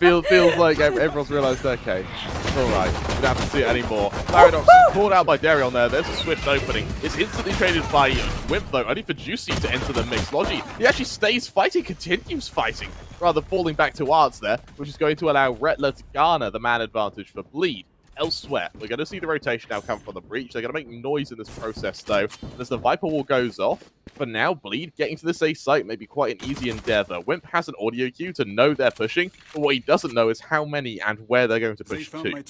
Feels like everyone's realized, okay, it's alright, we don't have to see it anymore. Paradox called out by Darion there. There's a swift opening. It's instantly traded by Wimp, though, only for Juicy to enter the mix. Logi, he actually stays fighting, continues fighting, rather falling back to Arts there, which is going to allow Rettler to garner the man advantage for Bleed. Elsewhere, we're going to see the rotation now come from the breach. They're going to make noise in this process, though. And as the Viper wall goes off, for now, Bleed getting to this A site may be quite an easy endeavor. Wimp has an audio cue to know they're pushing, but what he doesn't know is how many and where they're going to push to.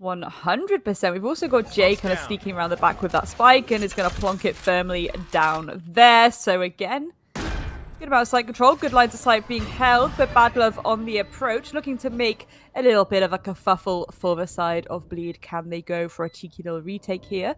100%. We've also got Jay kind of sneaking around the back with that spike and is going to plonk it firmly down there. So again, good amount of site control, good lines of sight being held, but Bad Love on the approach, looking to make a little bit of a kerfuffle for the side of Bleed. Can they go for a cheeky little retake here?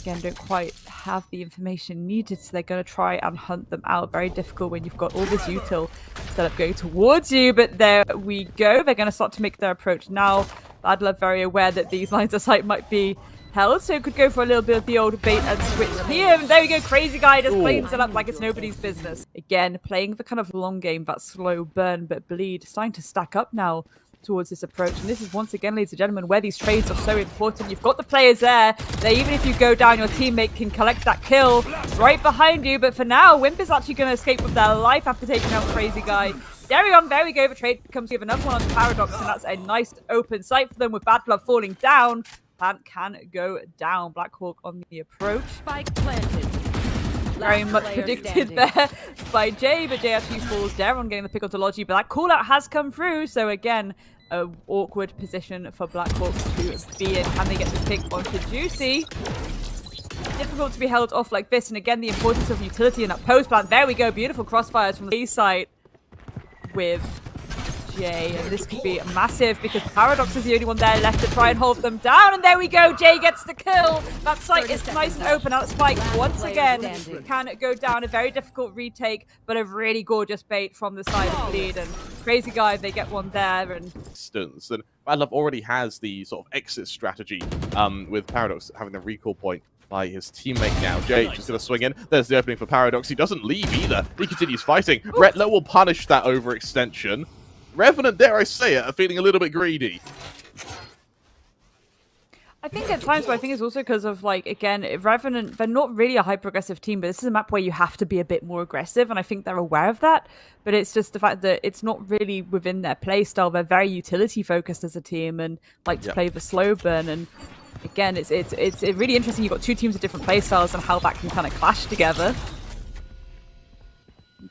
Again, don't quite have the information needed, so they're going to try and hunt them out. Very difficult when you've got all this util set up going towards you, but there we go. They're going to start to make their approach now. Bad Love very aware that these lines of sight might be held, so could go for a little bit of the old bait and switch here. And there we go, Crazy Guy just playing it up like it's nobody's business. Again, playing the kind of long game, that slow burn, but Bleed starting to stack up now towards this approach. And this is once again, ladies and gentlemen, where these trades are so important. You've got the players there. Even if you go down, your teammate can collect that kill right behind you. But for now, Wimp is actually going to escape with their life after taking out Crazy Guy. Darion, there we go. The trade comes with another one on Paradox, and that's a nice open sight for them with Bad Love falling down. Plant can go down. Blackhawk on the approach. Spike planted. Very much predicted there by Jay, but Jay actually falls down, getting the pick onto Logi, but that call out has come through, so again, an awkward position for Blackhawk to be in. Can they get the pick onto Juicy? Difficult to be held off like this, and again, the importance of utility in that post plant. There we go, beautiful crossfires from the A site with Jay, and this could be massive because Paradox is the only one there left to try and hold them down, and there we go, Jay gets the kill. That site is nice and open. That spike once again can go down. A very difficult retake, but a really gorgeous bait from the side of Bleed, and Crazy Guy, they get one there. And Bad Love already has the sort of exit strategy with Paradox having the recall point by his teammate now. Jay just going to swing in. There's the opening for Paradox. He doesn't leave either. He continues fighting. Rettler will punish that overextension. Revenant, dare I say it, are feeling a little bit greedy. I think at times, but I think it's also because of, like, again, Revenant, they're not really a high-progressive team, but this is a map where you have to be a bit more aggressive, and I think they're aware of that. But it's just the fact that it's not really within their play style. They're very utility-focused as a team and like to play the slow burn. And again, it's really interesting. You've got two teams with different play styles and how that can kind of clash together.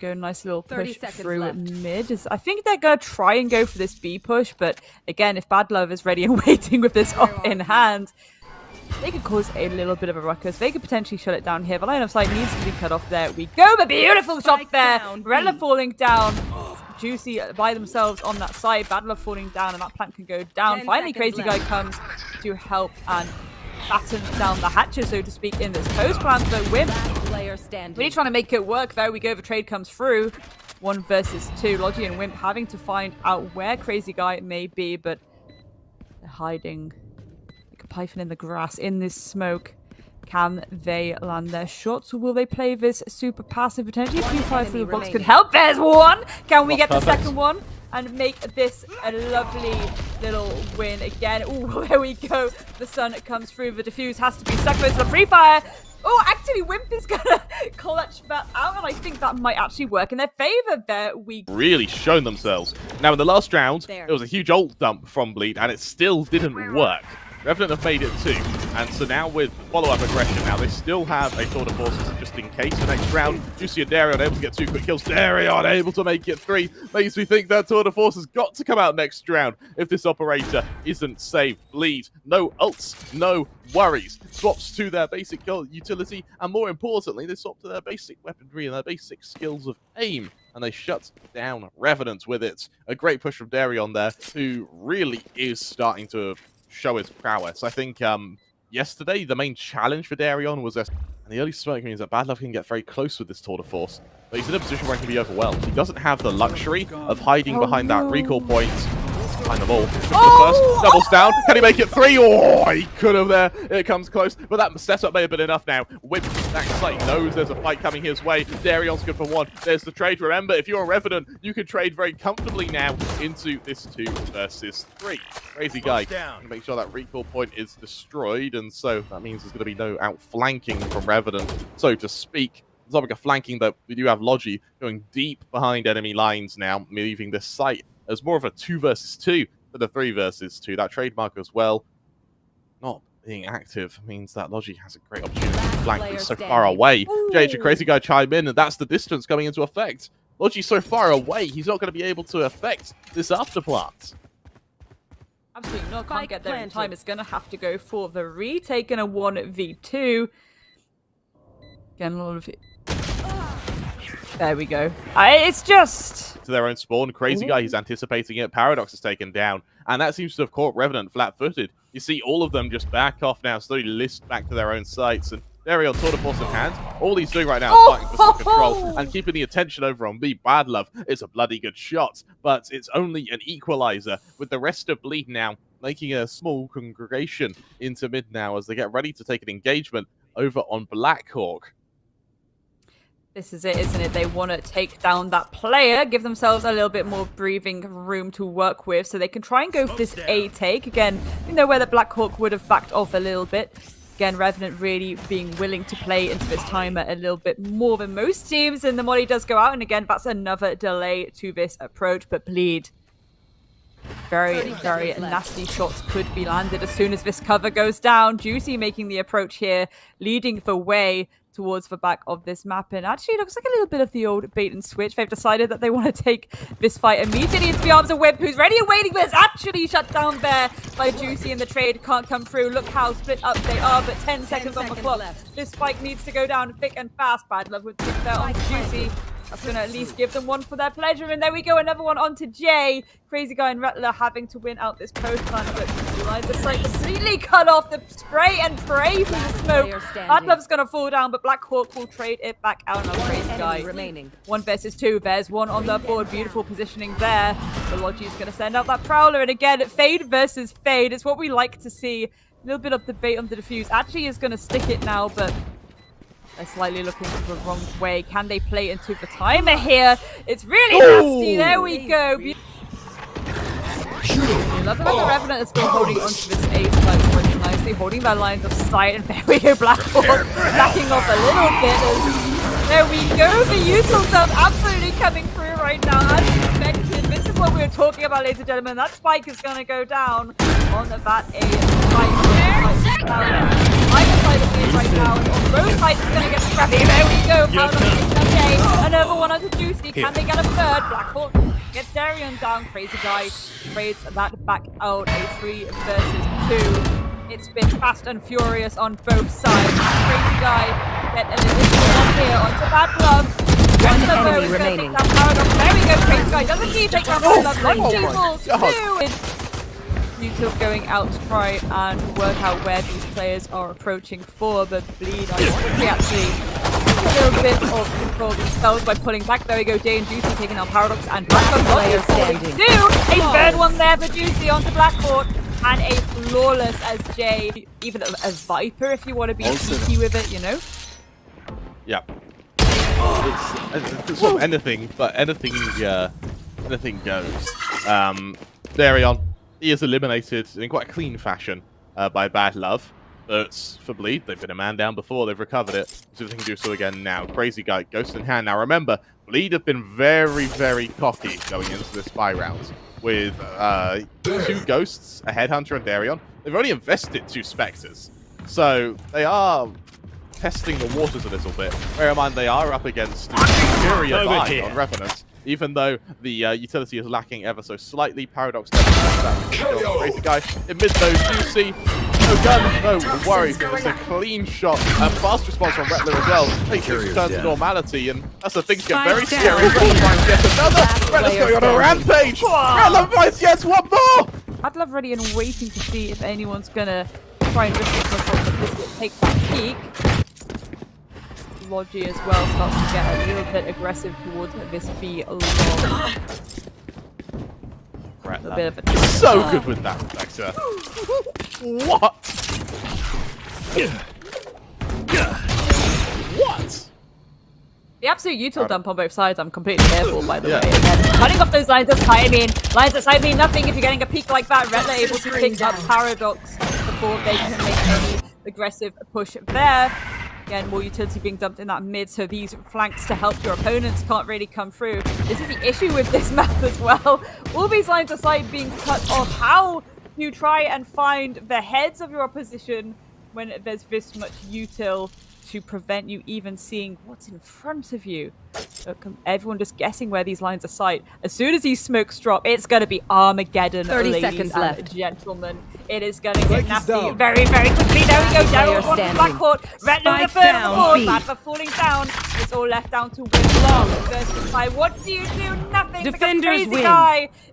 Go nice little push through mid. I think they're going to try and go for this B push, but again, if Bad Love is ready and waiting with this up in hand, they could cause a little bit of a ruckus. They could potentially shut it down here. The line of sight needs to be cut off. There we go. The beautiful shot there. Rettler falling down. Juicy by themselves on that side. Bad Love falling down, and that plant can go down. Finally, Crazy Guy comes to help and batten down the hatches, so to speak, in this post plant. But Wimp really trying to make it work. There we go. The trade comes through. 1 versus 2. Logi and Wimp having to find out where Crazy Guy may be, but they're hiding like a python in the grass in this smoke. Can they land their shots, or will they play this super passive? Potentially a Q5 through the box could help. There's one! Can we get the second one and make this a lovely little win again? Oh, there we go. The sun comes through. The defuse has to be stuck. There's the free fire. Oh, actually, Wimp is going to clutch that out, and I think that might actually work in their favor. There we go. Really shown themselves. Now, in the last round, there was a huge ult dump from Bleed, and it still didn't work. Revenant have made it 2, and so now with follow-up aggression, now they still have a tour de forces just in case for next round. Juicy and Darion able to get 2 quick kills. Darion able to make it 3. Makes me think that tour de force has got to come out next round if this operator isn't saved. Bleed, no ults, no worries. Swaps to their basic utility, and more importantly, they swap to their basic weaponry and their basic skills of aim, and they shut down Revenant with it. A great push from Darion there, who really is starting to show his prowess. I think yesterday the main challenge for Darion was and the early smoke means that Bad Love can get very close with this tour de force, but he's in a position where he can be overwhelmed. He doesn't have the luxury of hiding behind that recall point. behind the ball. First, doubles down. Can he make it 3? Oh, he could have there. It comes close, but that setup may have been enough now. Whip back site knows there's a fight coming his way. Darion's good for 1. There's the trade. Remember, if you're a Revenant, you can trade very comfortably now into this 2 versus 3. Crazy guy. Make sure that recall point is destroyed, and so that means there's going to be no outflanking from Revenant, so to speak. The topic of flanking, though, we do have Logi going deep behind enemy lines now, leaving this site as more of a 2 versus 2 than a 3 versus 2. That trademark as well, not being active, means that Logi has a great opportunity to flank, but he's so far away. JH, Crazy Guy chime in, and that's the distance coming into effect. Logi's so far away, he's not going to be able to affect this afterplant. Absolutely not. Can't get there in time. It's going to have to go for the retake in a 1v2. Again, a lot of it. There we go. It's just... To their own spawn. Crazy Guy, he's anticipating it. Paradox is taken down. And that seems to have caught Revenant flat-footed. You see all of them just back off now, slowly list back to their own sites. And Dario tour de force in hand. All he's doing right now is fighting for some control and keeping the attention over on B. Bad Love. It's a bloody good shot, but it's only an equalizer, with the rest of Bleed now making a small congregation into mid now as they get ready to take an engagement over on Blackhawk. This is it, isn't it? They want to take down that player, give themselves a little bit more breathing room to work with, so they can try and go for this A take. Again, you know where the Blackhawk would have backed off a little bit. Again, Revenant really being willing to play into this timer a little bit more than most teams, and the molly does go out, and again, that's another delay to this approach, but Bleed. Very, very nasty shots could be landed as soon as this cover goes down. Juicy making the approach here, leading the way towards the back of this map, and actually looks like a little bit of the old bait and switch. They've decided that they want to take this fight immediately into the arms of Whip, who's ready and waiting, but it's actually shut down there by Juicy, and the trade can't come through. Look how split up they are, but 10 seconds on the clock. This spike needs to go down thick and fast. Bad Love would pick that on Juicy. That's going to at least give them one for their pleasure. And there we go, another one onto Jay. Crazy Guy and Rattler having to win out this post plant, but the site completely cut off the spray and pray for the smoke. Bad Love's going to fall down, but Blackhawk will trade it back out on Crazy Guy. 1 versus 2. There's one on the board. Beautiful positioning there. The Logi's going to send out that Prowler. And again, Fade versus Fade. It's what we like to see. A little bit of debate on the defuse. Actually is going to stick it now, but they're slightly looking the wrong way. Can they play into the timer here? It's really nasty. There we go. I love that the Revenant is still holding onto this A side pretty nicely, holding their lines of sight. And there we go, Blackhawk backing off a little bit. And there we go. The useful stuff absolutely coming through right now. As expected, this is what we were talking about, ladies and gentlemen. That spike is going to go down on that A spike. Either side of me right now, and on both sides it's going to get scrappy. There we go. Another one onto Juicy. Can they get a third? Blackhawk gets Darion down. Crazy Guy trades that back out. A 3 versus 2. It's been fast and furious on both sides. Crazy Guy get an additional one here onto Bad Love. One enemy remaining. There we go. Crazy Guy doesn't need to take down Bad Love. 2 YouTube going out to try and work out where these players are approaching for the Bleed. I think we actually a little bit of control themselves by pulling back. There we go, Jay and Juicy taking out Paradox and Blackhawk standing. A third one there for Juicy onto Blackhawk, and a flawless as Jay, even a Viper if you want to be sneaky with it, you know? Yeah. It's sort of anything, but anything goes. Darion. He is eliminated in quite a clean fashion by Bad Love. But for Bleed, they've been a man down before, they've recovered it. So they can do so again now. Crazy Guy, Ghost in hand. Now remember, Bleed have been very, very cocky going into this spy round. With 2 Ghosts, a Headhunter, and Darion. They've only invested 2 Spectres. So they are testing the waters a little bit. Bear in mind, they are up against superior buy on Revenant. Even though the utility is lacking ever so slightly. Paradox Crazy Guy in mid though, Juicy. No gun, no worry. It's a clean shot. And fast response from Rattler as well. Makes it return to normality. And that's the things get very scary. Rattler finds yet another. Rattler's going on a rampage. Rattler finds yet one more. I'd love ready and waiting to see if anyone's going to try and risk this, take that peek. Logi as well starts to get a little bit aggressive towards this B long. Retler. A bit of a So good with that, Vector. What? What? The absolute util dump on both sides, I'm completely here for, by the way. Again, cutting off those lines of sight, I mean, lines of sight mean nothing if you're getting a peak like that. Retler able to pick up Paradox before they can make any aggressive push there. Again, more utility being dumped in that mid, so these flanks to help your opponents can't really come through. This is the issue with this map as well. All these lines of sight being cut off. How do you try and find the heads of your opposition when there's this much util to prevent you even seeing what's in front of you? Everyone just guessing where these lines of sight. As soon as these smokes drop, it's going to be Armageddon, 30 ladies seconds and left. Gentlemen. It is going to get nasty very, very quickly. There we go. Down one Blackcourt. Retler with the third of the board. Badler falling down. It's all left down to win long versus 5. What do you do? Nothing. Defenders the crazy win. guy is